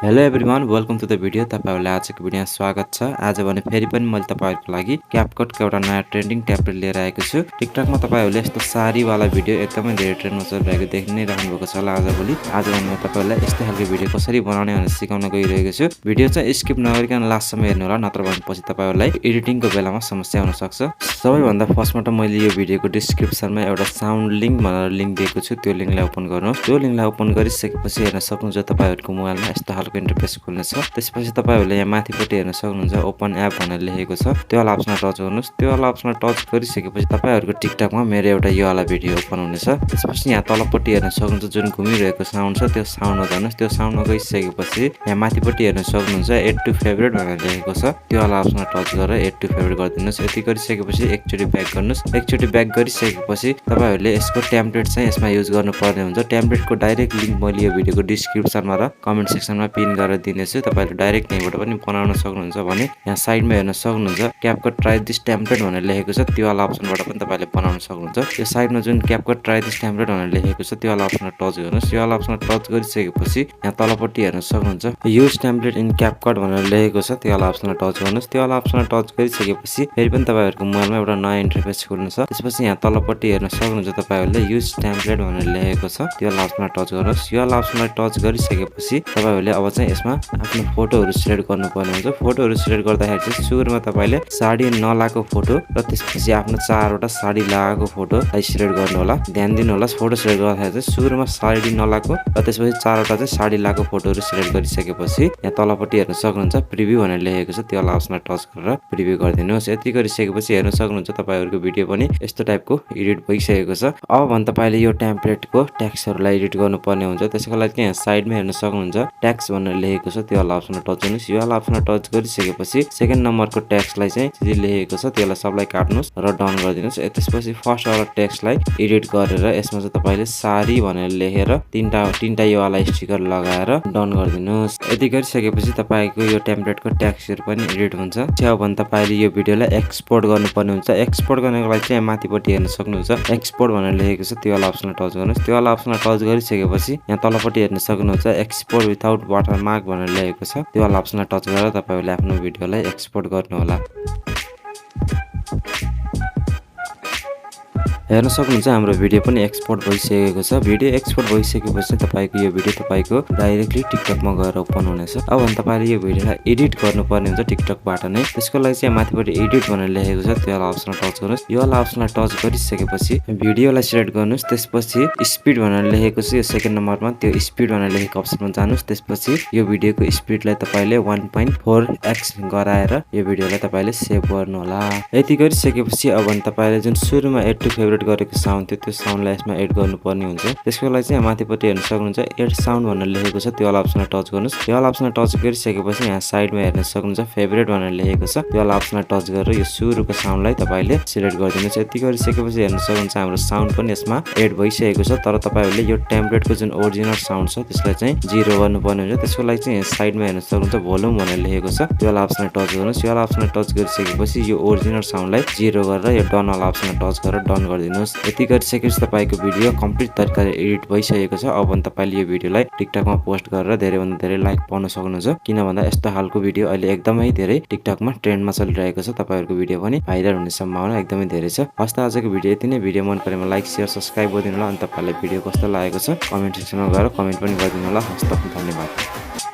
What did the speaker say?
Hello everyone welcome to the video. तपाईहरुलाई आजको भिडियोमा स्वागत छ। आज भने फेरि पनि मैले तपाईहरुको लागि क्यापकटको एउटा नयाँ ट्रेन्डिङ टेम्प्लेट लिएर आएको छु। टिकटकमा तपाईहरुले यस्तो सारी वाला भिडियो एकदमै धेरै ट्रेन्डमा चलिरहेको देखि नै राख्नु भएको छ होला आजभोलि। आज भने म तपाईहरुलाई यस्तै खालको भिडियो कसरी बनाउने भनेर सिकाउन गइरहेको छु। भिडियो चाहिँ स्किप नगरिकन लास्टसम्म हेर्नु होला, नत्र भने पछि तपाईहरुलाई एडिटिङको बेलामा समस्या हुन सक्छ। सबैभन्दा फर्स्टमा त मैले यो भिडियोको डिस्क्रिप्सनमा एउटा साउन्ड लिंक भनेर लिंक दिएको छु। त्यो लिंकलाई ओपन गर्नुहोस्। त्यो लिंकलाई ओपन गरिसकेपछि हेर्न सक्नुहुन्छ तपाईहरुको मोबाइलमा यस्तो खालको इन्टरफेस खुल्नेछ। त्यसपछि तपाईहरुले यहाँ माथिपट्टि हेर्न सक्नुहुन्छ ओपन एप भनेर लेखेको छ। त्यो वाला अप्सनमा टच गर्नुहोस्। त्यो वाला अप्सनमा टच गरिसकेपछि तपाईहरुको टिकटकमा मेरो एउटा यो वाला भिडियो ओपन हुनेछ। त्यसपछि यहाँ तलपट्टि हेर्न सक्नुहुन्छ जुन घुमिरहेको साउन्ड छ त्यो साउन्डमा जानुहोस्। त्यो साउन्डमा गइसकेपछि यहाँ माथिपट्टि हेर्न सक्नुहुन्छ एड टु फेभरेट भनेर लेखेको छ। त्यो वाला अप्सनमा टच गरेर एड टु फेभरेट गरिदिनुस्। यति गरिसकेपछि एकचोटी ब्याक गर्नुस्। एकचोटी ब्याक गरिसकेपछि तपाईहरुले यसको टेम्प्लेट चाहिँ यसमा युज गर्नुपर्ने हुन्छ। टेम्प्लेटको डाइरेक्ट लिंक मैले यो भिडियोको डिस्क्रिप्सनमा र कमेन्ट सेक्सनमा पिन गरेर दिनेछु। तपाईहरुले डाइरेक्ट यहीँबाट पनि बनाउन सक्नुहुन्छ भने यहाँ साइडमा हेर्न सक्नुहुन्छ क्यापकट ट्राई दिस टेम्प्लेट भनेर लेखेको छ। त्यो वाला अप्सनबाट पनि तपाईले बनाउन सक्नुहुन्छ। यो साइडमा जुन क्यापकट ट्राई दिस टेम्प्लेट भनेर लेखेको छ त्यो वाला अप्सनमा टच गर्नुस्। यो वाला अप्सनमा टच गरिसकेपछि यहाँ तलपट्टि हेर्न सक्नुहुन्छ युज टेम्प्लेट इन क्यापकट भनेर लेखेको छ। त्यो वाला अप्सनमा टच गर्नुस्। त्यो वाला अप्सनमा टच गरिसकेपछि फेरि पनि तपाईहरुको मोबाइलमा एउटा नयाँ इन्टरफेस खुल्नेछ। त्यसपछि यहाँ तलपट्टि हेर्न सक्नुहुन्छ तपाईहरुले युज टेम्प्लेट भनेर लेखेको छ। त्यो वाला अप्सनमा टच गर्नुस्। यो वाला अप्सनमा टच गरिसकेपछि तपाईहरुले अब चाहिँ यसमा आफ्नो फोटोहरु सिलेक्ट गर्नुपर्ने हुन्छ। फोटोहरु सिलेक्ट गर्दाखेरि चाहिँ सुरुमा तपाईले साडी नलाएको फोटो र त्यसपछि आफ्नो 4 वटा साडी लगाएको फोटोलाई सिलेक्ट गर्नु होला। ध्यान दिनु होला फोटो सिलेक्ट गर्दाखेरि चाहिँ सुरुमा साडी नलाएको र त्यसपछि 4 वटा चाहिँ साडी लगाएको फोटोहरु सिलेक्ट गरिसकेपछि यहाँ तलपट्टि हेर्न सक्नुहुन्छ प्रिभ्यू भनेर लेखेको छ। त्यो वाला अप्सनमा टच गरेर प्रिभ्यू गरिदिनुस्। यति गरिसकेपछि हेर्न सक्नुहुन्छ तपाईहरुको भिडियो पनि यस्तो टाइपको एडिट भइसकेको छ। अब भने तपाईले यो टेम्प्लेटको टेक्स्टहरुलाई एडिट गर्नुपर्ने हुन्छ। त्यसको लागि चाहिँ यहाँ साइडमा हेर्न सक्नुहुन्छ टेक्स्ट भनेर लेखेको छ। त्यो वाला अप्सनमा टच गर्नुस्। यो वाला अप्सनमा टच गरिसकेपछि सेकेन्ड नम्बरको टेक्स्टलाई चाहिँ जे लेखेको छ त्यसलाई सबलाई काट्नुस् र डन गरिदिनुस्। त्यसपछि फर्स्ट वाला टेक्स्टलाई एडिट गरेर यसमा चाहिँ तपाईले सारी भनेर लेखेर तीनटा यो वाला स्टिकर लगाएर डन गरिदिनुस्। यति गरिसकेपछि तपाईको यो टेम्प्लेटको टेक्स्टहरु पनि एडिट हुन्छ। अब भने तपाईले यो भिडियोलाई एक्सपोर्ट गर्नुपर्ने हुन्छ। एक्सपोर्ट गर्नको लागि चाहिँ माथिपट्टि हेर्न सक्नुहुन्छ एक्सपोर्ट भनेर लेखेको छ। त्यो वाला अप्सनमा टच गर्नुस्। त्यो वाला अप्सनमा टच गरिसकेपछि यहाँ तलपट्टि हेर्न सक्नुहुन्छ एक्सपोर्ट विथआउट वाटरमार्क भनेर लेखेको छ। त्यो वाला अप्सनमा टच गरेर तपाईहरुले आफ्नो भिडियोलाई एक्सपोर्ट गर्नु होला। हेर्न सक्नुहुन्छ हाम्रो भिडियो पनि एक्सपोर्ट भइसकेको छ। भिडियो एक्सपोर्ट भइसकेपछि तपाईको यो भिडियो तपाईको डाइरेक्टली टिकटकमा गएर ओपन हुनेछ। अब भने तपाईले यो भिडियोलाई एडिट गर्नुपर्ने हुन्छ टिकटकबाट नै। त्यसको लागि चाहिँ माथिपट्टि एडिट भनेर लेखेको छ। त्यो वाला अप्सनमा टच गर्नुस्। यो वाला अप्सनमा टच गरिसकेपछि भिडियोलाई सिलेक्ट गर्नुस्। त्यसपछि स्पिड भनेर लेखेको छ यो सेकेन्ड नम्बरमा त्यो स्पिड भनेर लेखेको अप्सनमा जानुस्। त्यसपछि यो भिडियोको स्पिडलाई तपाईले 1.4x गराएर यो भिडियोलाई तपाईले सेभ गर्नु होला। यति गरिसकेपछि अब भने तपाईले जुन सुरुमा एड टु फेभरेट गरेको साउन्ड थियो त्यो साउन्डलाई यसमा एड गर्नुपर्ने हुन्छ। त्यसको लागि चाहिँ माथिपट्टि हेर्न सक्नुहुन्छ एड साउन्ड भनेर लेखेको छ। त्यो वाला अप्सनमा टच गर्नुस्। त्यो वाला अप्सनमा टच गरिसकेपछि यहाँ साइडमा हेर्न सक्नुहुन्छ फेभरेट भनेर लेखेको छ। त्यो वाला अप्सनमा टच गरेर यो सुरुको साउन्डलाई तपाईले सिलेक्ट गरिदिनुस्। यति गरिसकेपछि हेर्न सक्नुहुन्छ हाम्रो साउन्ड पनि यसमा एड भइसकेको छ। तर तपाईहरुले यो टेम्प्लेटको जुन ओरिजिनल साउन्ड छ त्यसलाई चाहिँ 0 गर्नुपर्ने हुन्छ। त्यसको लागि चाहिँ यहाँ साइडमा हेर्न सक्नुहुन्छ भोल्युम भनेर लेखेको छ। त्यो वाला अप्सनमा टच गर्नुस्। यो वाला अप्सनमा टच गरिसकेपछि यो ओरिजिनल साउन्डलाई 0 गरेर यो डन वाला अप्सनमा टच गरेर डन गरिदिनुस्। यति गरिसकेपछि तपाईको भिडियो कम्प्लिट तरिकाले एडिट भइसकेको छ। अब भने तपाईले यो भिडियोलाई टिकटकमा पोस्ट गरेर धेरै भन्दा धेरै लाइक पाउन सक्नुहुन्छ। किन भन्दा यस्तो हालको भिडियो अहिले एकदमै धेरै टिकटकमा ट्रेन्डमा चलिरहेको छ। तपाईहरुको भिडियो पनि भाइरल हुने सम्भावना एकदमै धेरै छ। हस्त आजको भिडियो यति नै। भिडियो मन परेमा लाइक शेयर सब्स्क्राइब गरिदिनु होला। अनि तपाईलाई भिडियो कस्तो लागेको छ कमेन्ट सेक्सनमा गएर कमेन्ट पनि गरिदिनु होला। हस्त धन्यवाद।